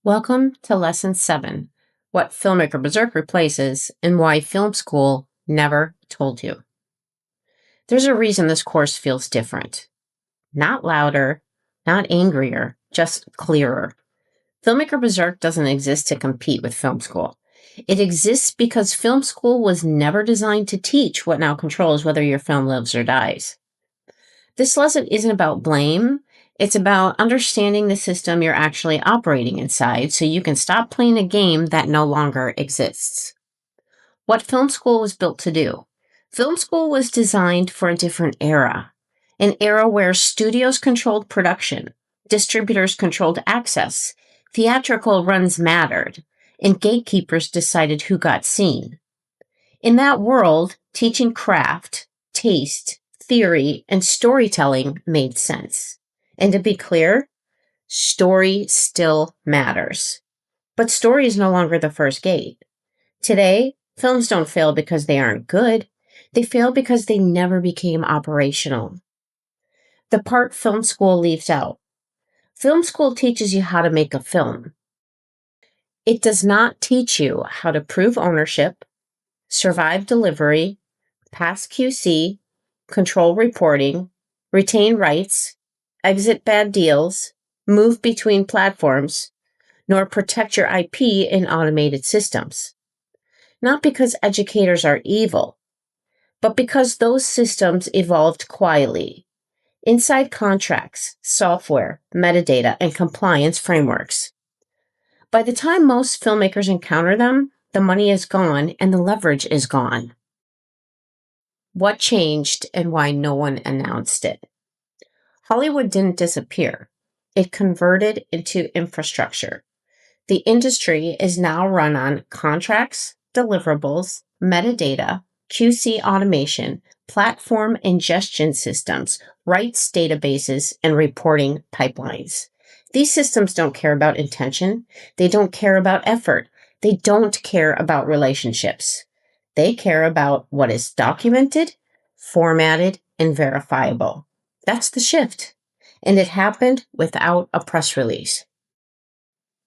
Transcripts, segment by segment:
Welcome to Lesson 7, What Filmmaker Berserk Replaces and Why Film School Never Told You. There's a reason this course feels different. Not louder, not angrier, just clearer. Filmmaker Berserk doesn't exist to compete with film school. It exists because film school was never designed to teach what now controls whether your film lives or dies. This lesson isn't about blame. It's about understanding the system you're actually operating inside so you can stop playing a game that no longer exists. What film school was built to do. Film school was designed for a different era, an era where studios controlled production, distributors controlled access, theatrical runs mattered, and gatekeepers decided who got seen. In that world, teaching craft, taste, theory, and storytelling made sense. And to be clear, story still matters. But story is no longer the first gate. Today, films don't fail because they aren't good. They fail because they never became operational. The part film school leaves out. Film school teaches you how to make a film. It does not teach you how to prove ownership, survive delivery, pass QC, control reporting, retain rights, exit bad deals, move between platforms, nor protect your IP in automated systems. Not because educators are evil, but because those systems evolved quietly, inside contracts, software, metadata, and compliance frameworks. By the time most filmmakers encounter them, the money is gone and the leverage is gone. What changed and why no one announced it? Hollywood didn't disappear. It converted into infrastructure. The industry is now run on contracts, deliverables, metadata, QC automation, platform ingestion systems, rights databases, and reporting pipelines. These systems don't care about intention. They don't care about effort. They don't care about relationships. They care about what is documented, formatted, and verifiable. That's the shift. And it happened without a press release.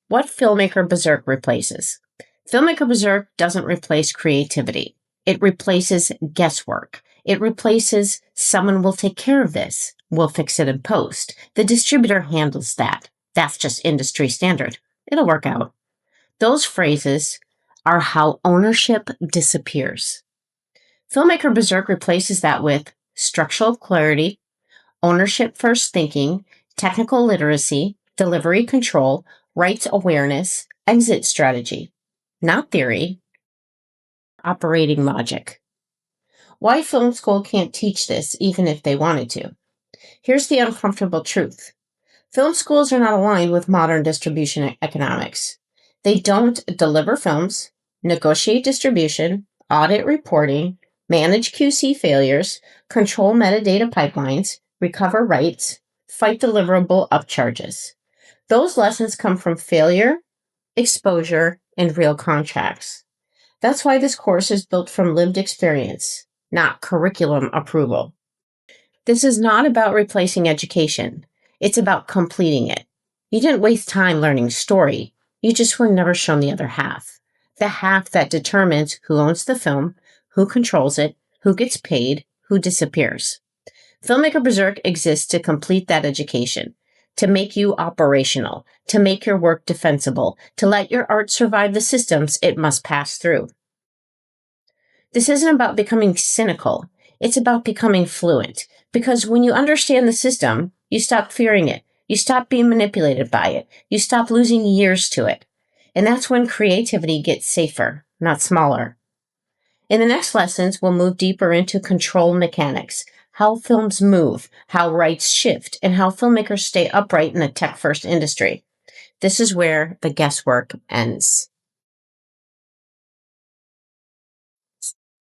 What Filmmaker Berserk replaces. Filmmaker Berserk doesn't replace creativity. It replaces guesswork. It replaces someone will take care of this. We'll fix it in post. The distributor handles that. That's just industry standard. It'll work out. Those phrases are how ownership disappears. Filmmaker Berserk replaces that with structural clarity, ownership first thinking, technical literacy, delivery control, rights awareness, exit strategy. Not theory, operating logic. Why film school can't teach this even if they wanted to? Here's the uncomfortable truth. Film schools are not aligned with modern distribution economics. They don't deliver films, negotiate distribution, audit reporting, manage QC failures, control metadata pipelines, recover rights, fight deliverable upcharges. Those lessons come from failure, exposure, and real contracts. That's why this course is built from lived experience, not curriculum approval. This is not about replacing education. It's about completing it. You didn't waste time learning story. You just were never shown the other half. The half that determines who owns the film, who controls it, who gets paid, who disappears. Filmmaker Berserk exists to complete that education, to make you operational, to make your work defensible, to let your art survive the systems it must pass through. This isn't about becoming cynical. It's about becoming fluent. Because when you understand the system, you stop fearing it. You stop being manipulated by it. You stop losing years to it. And that's when creativity gets safer, not smaller. In the next lessons, we'll move deeper into control mechanics, how films move, how rights shift, and how filmmakers stay upright in a tech-first industry. This is where the guesswork ends.